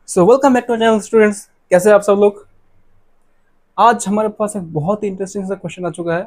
So welcome back to channel students. कैसे हैं आप सब लोग। आज हमारे पास एक बहुत ही इंटरेस्टिंग सा क्वेश्चन आ चुका है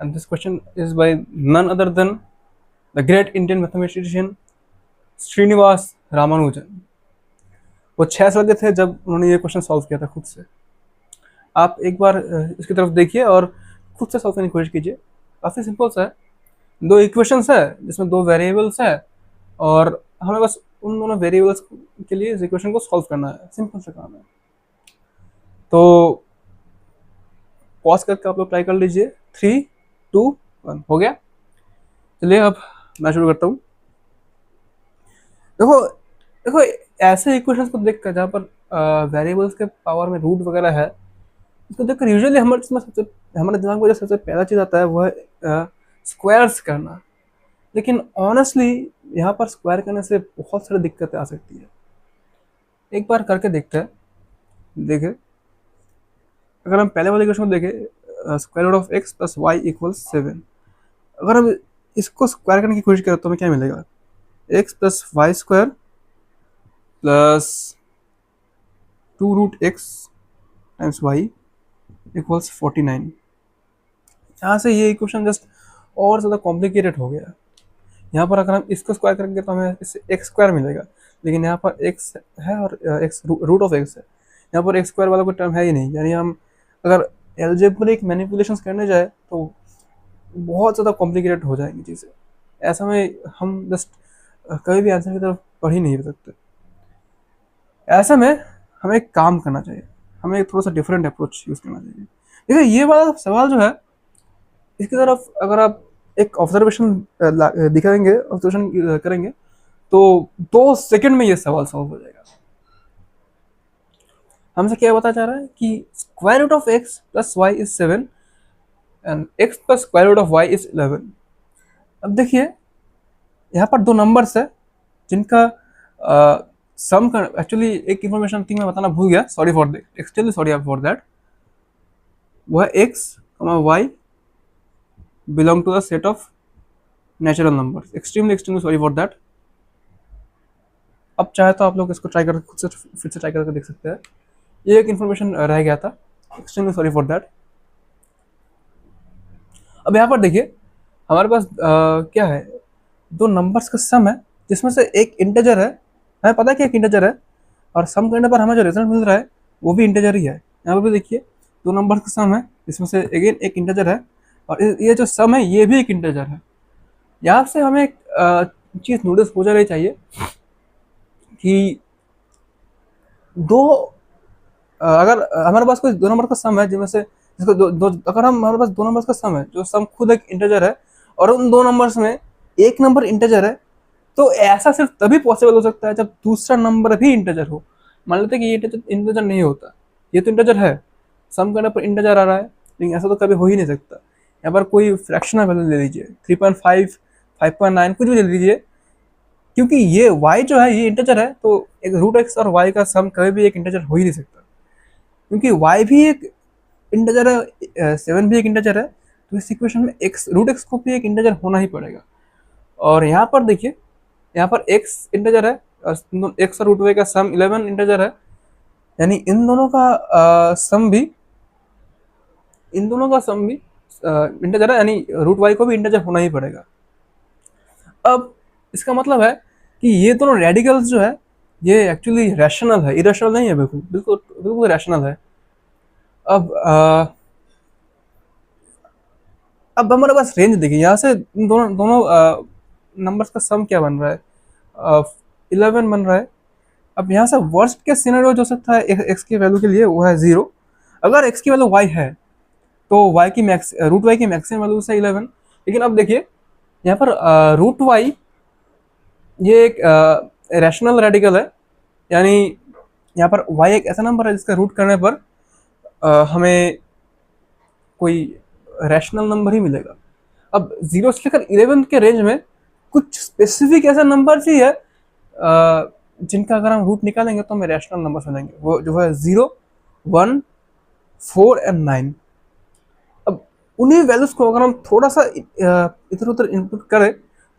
and this question is by none other than the great Indian mathematician Srinivasa Ramanujan. वो 6 साल के थे जब उन्होंने ये क्वेश्चन सॉल्व किया था खुद से। आप एक बार इसकी तरफ देखिए और खुद से सॉल्व करने की कोशिश कीजिए। काफ़ी सिंपल सा है। दो इक्वेशंस है जिसमें दो वेरिएबल्स है और हमें बस उन दोनों वेरिएबल्स के लिए इस इक्वेशन को सॉल्व करना है। सिंपल सा काम है। तो पॉज करके आप लोग ट्राई कर लीजिए। 3, 2, 1 हो गया। चलिए अब मैं शुरू करता हूँ। देखो देखो, ऐसे इक्वेशंस को देखकर जहाँ पर वेरिएबल्स के पावर में रूट वगैरह है, इसको देखकर यूजुअली हमारे दिमाग में जो सबसे पहला चीज़ आता है वो है स्क्वायर्स करना। लेकिन ऑनेस्टली यहाँ पर स्क्वायर करने से बहुत सारी दिक्कतें आ सकती है। एक बार करके देखते हैं। देखिए, अगर हम पहले वाले इक्वेशन को देखें, square root of x plus y equals 7। अगर हम इसको स्क्वायर करने की कोशिश करें तो हमें क्या मिलेगा? X plus y square plus 2 root x times y equals 49। यहाँ से ये इक्वेशन जस्ट और ज़्यादा कॉम्प्लिकेटेड हो गया। यहाँ पर अगर हम इसको स्क्वायर करेंगे तो हमें इससे एक्स स्क्वायर मिलेगा, लेकिन यहाँ पर एक्स है और एक्स रूट ऑफ एक्स है। यहाँ पर एक्स स्क्वायर वाला कोई टर्म है ही नहीं। यानी हम अगर एल्जेब्रिक मैनिपुलेशंस करने जाए तो बहुत ज़्यादा कॉम्प्लिकेटेड हो जाएंगी चीज़ें। ऐसा में हम जस्ट कभी भी आंसर की तरफ बढ़ ही नहीं सकते। ऐसे में हमें एक काम करना चाहिए, हमें थोड़ा सा डिफरेंट अप्रोच यूज़ करना चाहिए। देखिए, ये वाला सवाल जो है, इसकी तरफ अगर आप एक ऑब्जर्वेशन दिखाएंगे, ऑब्जर्वेशन करेंगे तो 2 सेकंड में ये सवाल सॉल्व हो जाएगा। हमसे क्या बताया जा रहा है कि square root of x plus y is 7 and x plus square root of y is 11। अब देखिए, यहाँ पर दो नंबर्स है जिनका सम का एक्चुअली एक इन्फॉर्मेशन थी मैं बताना भूल गया। Sorry for that, actually sorry for that. वह X Y belong to the set of natural numbers. Extremely extremely sorry for that. अब चाहे तो आप लोग इसको ट्राई करके खुद से फिर से ट्राई करके देख सकते हैं। ये एक इन्फॉर्मेशन रह गया था। Extremely sorry for that. अब यहाँ पर देखिए, हमारे पास क्या है? दो नंबर्स का सम है जिसमें से एक इंटीजर है। हमें पता है कि एक इंटीजर है और सम करने पर हमें जो रिजल्ट मिल रहा है वो भी इंटीजर ही है। यहाँ पर भी देखिए, दो नंबर्स का सम है जिसमें से अगेन एक इंटीजर है और ये जो सम है ये भी एक इंटीजर है। यहाँ से हमें एक चीज़ नोटिस हो जानी चाहिए कि दो अगर हमारे पास कोई दो नंबर का सम है जिनमें से जिसको अगर हमारे पास दो नंबर्स का सम है जो सम खुद एक इंटीजर है और उन दो नंबर्स में एक नंबर इंटीजर है, तो ऐसा सिर्फ तभी पॉसिबल हो सकता है जब दूसरा नंबर भी इंटीजर हो। मान लेते हैं कि ये इंटीजर नहीं होता, ये तो इंटीजर है, सम करने पर इंटीजर आ रहा है, लेकिन ऐसा तो कभी हो ही नहीं सकता। यहाँ पर कोई फ्रैक्शनल वैल्यू ले लीजिए, 3.5, 5.9 कुछ भी ले लीजिए, क्योंकि ये y जो है ये इंटीजर है, तो एक रूट एक्स और y का सम कभी भी एक इंटीजर हो ही नहीं सकता। क्योंकि y भी एक इंटीजर है, 7 भी एक इंटीजर है, तो इस इक्वेशन में x रूट एक्स को भी एक इंटीजर होना ही पड़ेगा। और यहाँ पर देखिए, यहाँ पर x इंटीजर है और x और रूट y का सम 11 इंटीजर है। यानी इन दोनों का सम भी इंटीजर है, यानी रूट y को भी इंटीजर होना ही पड़ेगा। अब इसका मतलब है कि ये दोनों रेडिकल्स जो है ये एक्चुअली रैशनल है, इरेशनल नहीं है। बिल्कुल बिल्कुल बिल्कुल रैशनल है। अब हमारे पास रेंज देखिए, यहाँ से दोनों दोनों नंबर्स का सम क्या बन रहा है? 11 बन रहा है। अब यहाँ से वर्स्ट के सिनेरियो जो सकता है एक्स की वैल्यू के लिए वो है 0। अगर एक्स की वैल्यू y है तो y की रूट वाई की मैक्सिमम वैल्यू से 11। लेकिन अब देखिए, यहाँ पर रूट वाई ये एक रैशनल रेडिकल है, यानी यहाँ पर y एक ऐसा नंबर है जिसका रूट करने पर हमें कोई रैशनल नंबर ही मिलेगा। अब 0 से लेकर 11 के रेंज में कुछ स्पेसिफिक ऐसा नंबर ही है जिनका अगर हम रूट निकालेंगे तो हमें रैशनल नंबर मिलेंगे। वो जो है 0, 1, 4 एंड 9। अब उन्हीं वैल्यूज को अगर हम थोड़ा सा इधर उधर इनपुट करें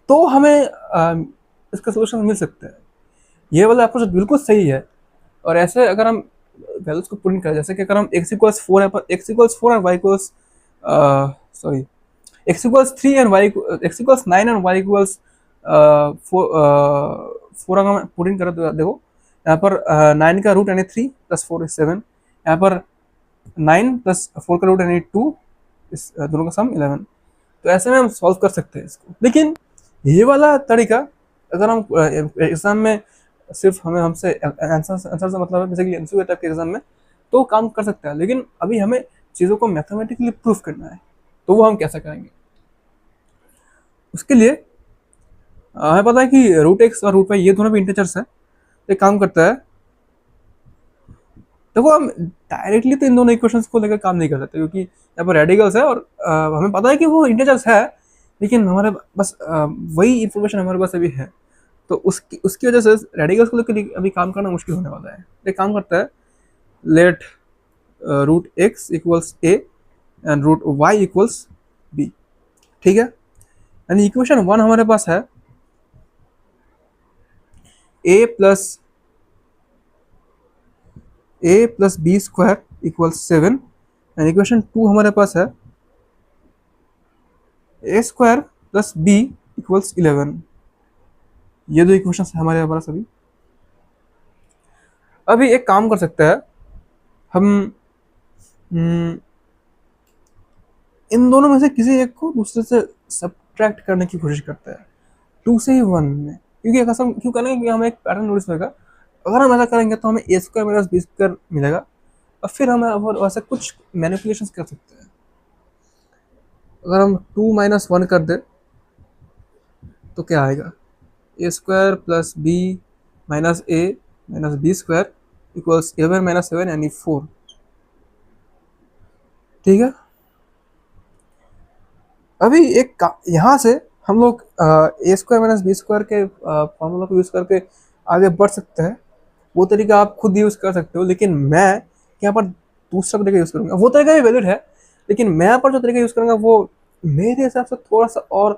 तो हमें इसका सोल्यूशन मिल सकता है। ये वाला अप्रोच बिल्कुल सही है और ऐसे अगर हम वैल्यूज को प्रिंट करें, जैसे कि अगर हम x इक्वल्स 4 है, पर x इक्वल्स 4 और y equals sorry x equals 3 and y x equals 9 and y equals 4 अगर हम प्रिंट करें तो देखो यहाँ पर 9 का रूट यानी 3 प्लस 4 इज 7, यहाँ पर 9 प्लस 4 का रूट यानी 2, इस दोनों का सम 11। तो ऐसे में हम सॉल्व कर सकते हैं इसको। लेकिन ये वाला तरीका अगर हम एग्जाम में सिर्फ हमें हमसे आंसर से मतलब है, बेसिकली एमसीक्यू टाइप के एग्जाम में तो काम कर सकता है, लेकिन अभी हमें चीज़ों को मैथमेटिकली प्रूफ करना है, तो वो हम कैसे करेंगे? उसके लिए हमें पता है कि रूट एक्स और रूट वाई ये दोनों भी इंटीजर्स है। तो एक काम करता है, देखो हम डायरेक्टली तो इन दोनों इक्वेशंस को लेकर काम नहीं कर सकते, क्योंकि यहाँ पर रेडिकल्स है और हमें पता है कि वो इंटीजर्स है, लेकिन हमारे बस वही इंफॉर्मेशन हमारे पास अभी है, तो उसकी वजह से रेडिकल्स को लेकर अभी काम करना मुश्किल होने वाला है। एक काम करता है, let root X equals A and root Y equals B, ठीक है। यानी इक्वेशन 1 हमारे पास है A plus B square equals 7, and equation 2 हमारे पास है A square plus B equals 11। ये दो इक्वेशन है हमारे पास अभी। अभी एक काम कर सकते हैं हम, इन दोनों में से किसी एक को दूसरे से सब्ट्रैक्ट करने की कोशिश करते हैं 2 से ही 1 में, क्योंकि ऐसा क्यों करेंगे कि हमें एक पैटर्न नोटिस होगा। अगर हम ऐसा करेंगे तो हमें ए स्क्वायर माइनस बी स्क्वायर मिलेगा, और फिर हम वैसे कुछ मैनिपुलेशंस कर सकते हैं। अगर हम 2 माइनस 1 कर दे तो क्या आएगा, A square plus B minus A minus B square equals 11 minus 7 यानी 4, ठीक है। अभी एक यहाँ से हम लोग ए स्क्वायर माइनस बी स्क्वायर के फॉर्मूला को यूज़ करके आगे बढ़ सकते हैं। वो तरीका आप खुद यूज़ कर सकते हो, लेकिन मैं यहाँ पर दूसरा तरीका यूज़ करूँगा। वो तरीका भी वैलिड है, लेकिन मैं यहाँ पर जो तरीका यूज़ करूँगा वो मेरे हिसाब से थोड़ा सा और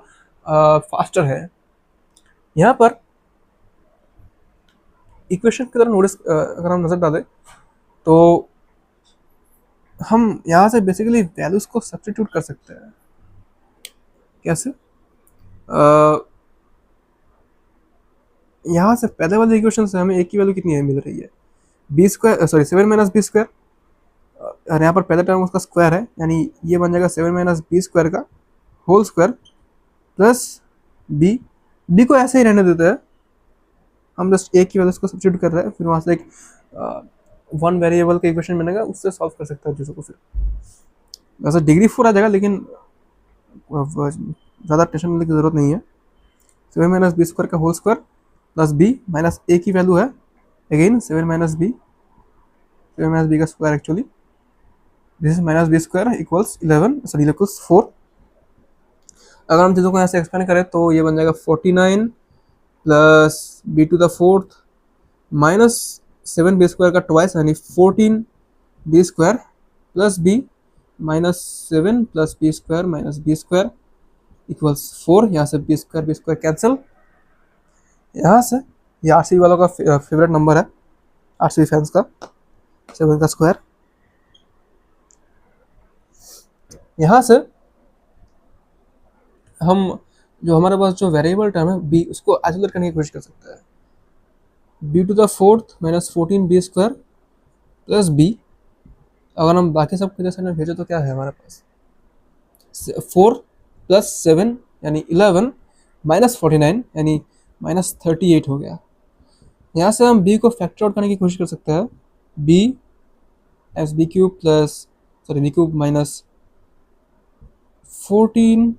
फास्टर है। यहाँ पर इक्वेशन की तरह नोटिस अगर हम नज़र डालें तो हम यहाँ से बेसिकली वैल्यूज को सब्स्टिट्यूट कर सकते हैं। कैसे? यहाँ से पहले वाले इक्वेशन से हमें एक की वैल्यू कितनी है मिल रही है, b square sorry 7 minus B square, और यहाँ पर पहला टर्म उसका स्क्वायर है, यानी ये बन जाएगा 7 माइनस बी स्क्वायर का होल स्क्वायर प्लस बी को ऐसे ही रहने देते हैं, हम जस्ट एक की वैल्यू को सब्स्टिट्यूट कर रहे हैं, फिर वहाँ से एक वन वेरिएबल का इक्वेशन बनेगा, उससे सॉल्व कर सकते हैं चीज़ों को। फिर वैसे डिग्री 4 आ जाएगा, लेकिन ज़्यादा टेंशन लेने की ज़रूरत नहीं है। 7 माइनस बी स्क्वायर का whole square plus B minus A की वैल्यू है अगेन 7 माइनस बी का square, actually this is minus B square equals 11 sorry equals 4। अगर हम चीज़ों को यहाँ से एक्सपेंड करें तो ये बन जाएगा 49 plus b to the fourth minus 7 b square का ट्वाइस यानी 14 B square plus B minus 7 plus B square minus B square equals 4। यहाँ से बी स्क्वायर कैंसिल। यहाँ से ये आरसीबी वालों का फेवरेट नंबर है, आरसीबी फैंस का, 7 का स्क्वायर। यहाँ से हम जो हमारे पास जो वेरिएबल टर्म है बी, उसको आइसोलेट करने की कोशिश कर सकते हैं। B to the fourth minus 14 B square plus b, अगर हम बाकी सब को जैसे भेजे तो क्या है हमारे पास 4 प्लस 7 यानी 11 माइनस 49 यानी माइनस 38 हो गया। यहाँ से हम b को फैक्टर आउट करने की कोशिश कर सकते हैं, b S B cube plus sorry B cube minus 14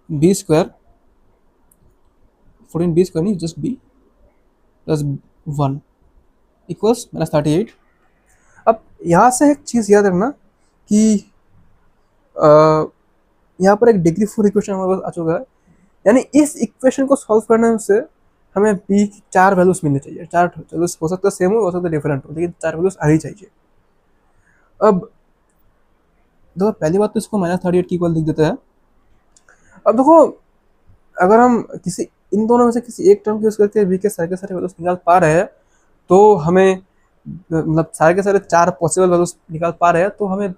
B square, 14 B square नहीं just b plus 1 equals minus 38। अब यहाँ से एक चीज़ याद रखना कि यहाँ पर एक डिग्री 4 इक्वेशन हमारे पास आ चुका है, यानी इस इक्वेशन को सॉल्व करने से हमें b की 4 वैल्यूज मिलनी चाहिए। 4 वैल्यूज हो सकता है सेम हो सकता है डिफरेंट हो, लेकिन 4 वैल्यूज आनी चाहिए। अब देखो पहली बात तो इसको माइनस 38 की इक्वल लिख देते हैं। अब देखो अगर हम किसी इन दोनों में से किसी एक टर्म को यूज़ करके बी के सारे वैल्यूज निकाल पा रहे हैं, तो हमें मतलब सारे 4 पॉसिबल वैल्यूज निकाल पा रहे हैं, तो हमें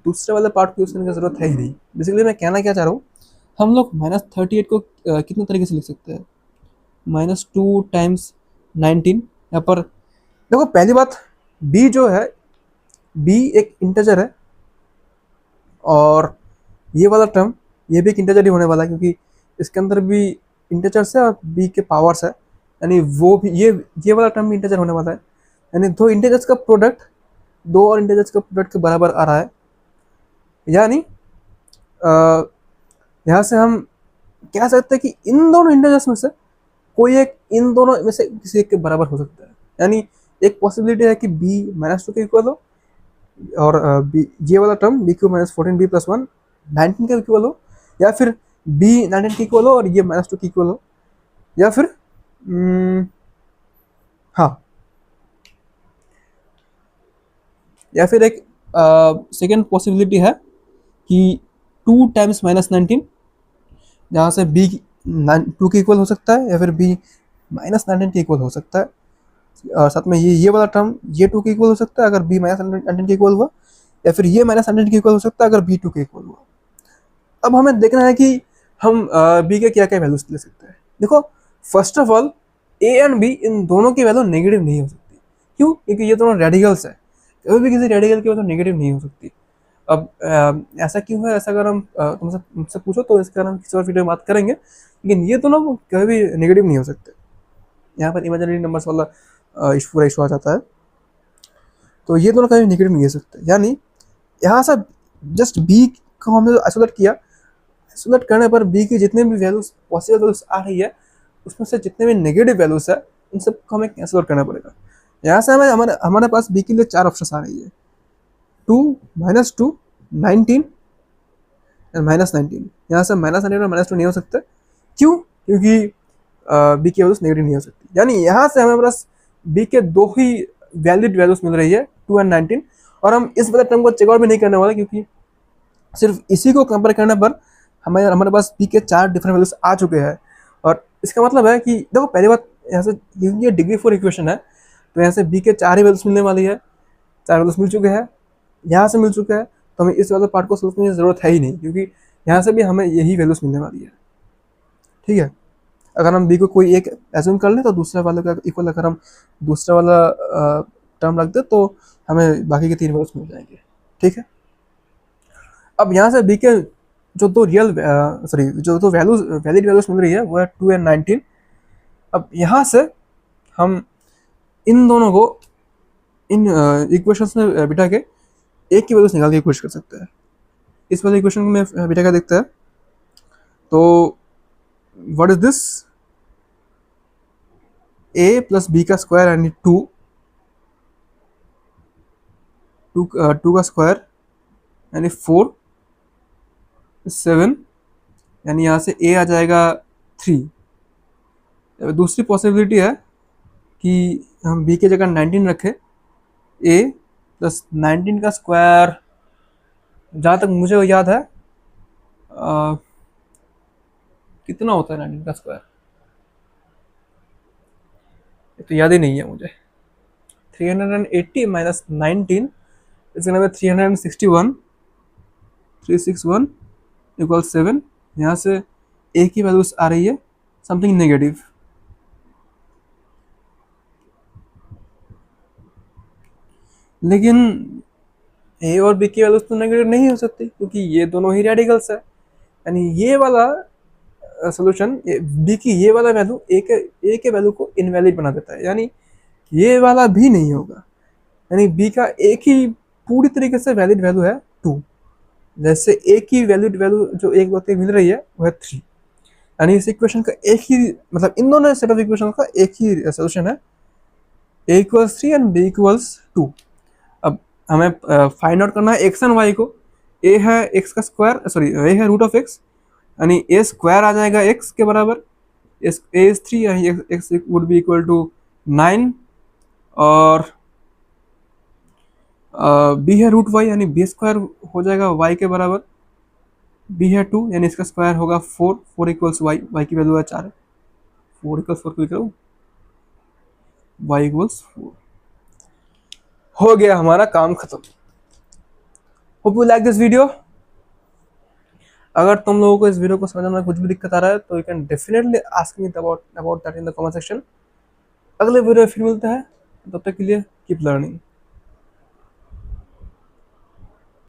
दूसरे वाले पार्ट को यूज़ करने की ज़रूरत है ही नहीं। बेसिकली मैं कहना क्या चाह रहा हूँ, हम लोग -38 को कितने तरीके से लिख सकते हैं? -2 टाइम्स 19। यहाँ पर देखो, पहली बात, b जो है, b एक इंटीजर है, और ये वाला टर्म, ये भी एक इंटीजर ही होने वाला है, क्योंकि इसके अंदर भी इंटीजर्स है और b के पावर्स है, यानी वो भी ये वाला टर्म भी इंटीजर होने वाला है। यानी दो इंटीजर्स का प्रोडक्ट दो और इंटीजर्स का प्रोडक्ट के बराबर आ रहा है। यानी यहाँ से हम कह सकते हैं कि इन दोनों इंटीजर्स में से कोई एक इन दोनों में से किसी एक के बराबर हो सकता है। यानी एक पॉसिबिलिटी है कि b -2 के इक्वल हो, और ये वाला टर्म b क्यूब -14b + 1 19 के इक्वल हो, या फिर b 19 के इक्वल हो और ये -2 के इक्वल हो, या फिर हाँ, या फिर एक सेकेंड पॉसिबिलिटी है कि 2 टाइम्स -19, जहाँ से b 2 के इक्वल हो सकता है, या फिर b -19 के इक्वल हो सकता है, और साथ में ये वाला टर्म ये 2 के इक्वल हो सकता है अगर b -19 के इक्वल हुआ, या फिर ये -19 के इक्वल हो सकता है अगर b 2 के इक्वल हुआ। अब हमें देखना है कि हम b के क्या क्या वैल्यूज ले सकते हैं। देखो, first of all a and b इन दोनों की वैल्यू नेगेटिव नहीं हो सकती। क्यों? क्योंकि ये दोनों रेडिकल्स है, कभी भी किसी रेडिकल की वैल्यू नेगेटिव नहीं हो सकती। अब ऐसा क्यों है? ऐसा अगर हम तुमसे पूछो तो इसका हम किसी और वीडियो में बात करेंगे, लेकिन ये दोनों कभी भी नेगेटिव नहीं हो सकते। यहाँ पर इमेजिनरी नंबर्स वाला पूरा इशू आ जाता है, तो ये दोनों कभी नेगेटिव नहीं हो सकते। यानी यहाँ से जस्ट b को हमने आइसोलेट किया, आइसोलेट करने पर b की जितने भी वैल्यूज पॉसिबल वैल्यूज आ रही है, उसमें से जितने भी नेगेटिव वैल्यूज है इन सबको हमें कैंसिल करना पड़ेगा। यहाँ से हमारे पास b के लिए 4 ऑप्शन आ रही है, 2 -2 19 -19। यहाँ से -19 और -2 नहीं हो सकते। क्यों? क्योंकि b की वैल्यूज नेगेटिव नहीं हो सकती। यानी यहाँ से हमें पास b के दो ही वैलिड वैल्यूज मिल रही है, 2 और 19, और हम इस वाले टर्म को चेक आउट भी नहीं करने वाले, क्योंकि सिर्फ इसी को कंपेयर करने पर हमारे पास b के 4 डिफरेंट वैल्यूज आ चुके हैं। और इसका मतलब है कि देखो, पहली बात, यहाँ से ये डिग्री 4 इक्वेशन है, तो यहाँ से b के 4 ही वैल्यूज मिलने वाली है, 4 वैल्यूज मिल चुके हैं, यहाँ से मिल चुका है, तो हमें इस वाले पार्ट को सोचने की जरूरत है ही नहीं, क्योंकि यहाँ से भी हमें यही वैल्यूज मिलने वाली है। ठीक है, अगर हम b को कोई एक एज्यूम कर लें तो दूसरे वाले का इक्वल अगर हम दूसरा वाला टर्म रख दे तो हमें बाकी के 3 वैल्यूज मिल जाएंगे। ठीक है, अब यहाँ से b के जो दो वैल्यूज वैलिड वैल्यूज मिल रही है वो है 2 और 19। अब यहाँ से हम इन दोनों को इन इक्वेशंस में बिठा के एक की वैल्यूज निकाल के कोशिश कर सकते हैं। इस वाले इक्वेशन में बिठा के देखते हैं, तो what is this, a + b का स्क्वायर यानी 2 का स्क्वायर यानी 4 7, यानी यहाँ से a आ जाएगा 3। दूसरी पॉसिबिलिटी है कि हम b की जगह 19 रखें, a + 19 का स्क्वायर, जहाँ तक मुझे याद है कितना होता है 19 का स्क्वायर, तो याद ही नहीं है मुझे। 380 - 19 इसका नंबर 361 = 7। यहाँ से a की वैल्यूज आ रही है समथिंग नेगेटिव। लेकिन a और b की वैल्यूज तो नेगेटिव नहीं हो सकती, क्योंकि ये दोनों ही रेडिकल्स है। यानी ये वाला सोल्यूशन b की ये वाला वैल्यू a के वैल्यू को इनवैलिड बना देता है, यानी ये वाला भी नहीं होगा। यानी b का एक ही पूरी तरीके से वैलिड वैल्यू है 2, जैसे a की वैलिड वैल्यू जो 1 2 3 मिल रही है वो है 3। यानी इस इक्वेशन का एक ही, मतलब इन दोनों सेट ऑफ इक्वेशन का एक ही सोल्यूशन है, a = 3 एंड b = 2। अब हमें फाइंड आउट करना है x एंड y को। a है x का स्क्वायर, सॉरी a है √x, यानी a स्क्वायर आ जाएगा x के बराबर, a is 3 यानी x would be equal to 9, और b है √y यानी b स्क्वायर हो जाएगा y के बराबर, b है 2 यानी इसका स्क्वायर होगा 4 = y, y की वैल्यू है 4। 4 = 4 को लिख रहा हूँ, y = 4। हो गया हमारा काम खत्म। Hope you like this video. अगर तुम लोगों को इस वीडियो को समझने में कुछ भी दिक्कत आ रहा है तो you can definitely ask me about that in the comment section. अगले वीडियो में फिर मिलते हैं, तब तक के लिए कीप लर्निंग।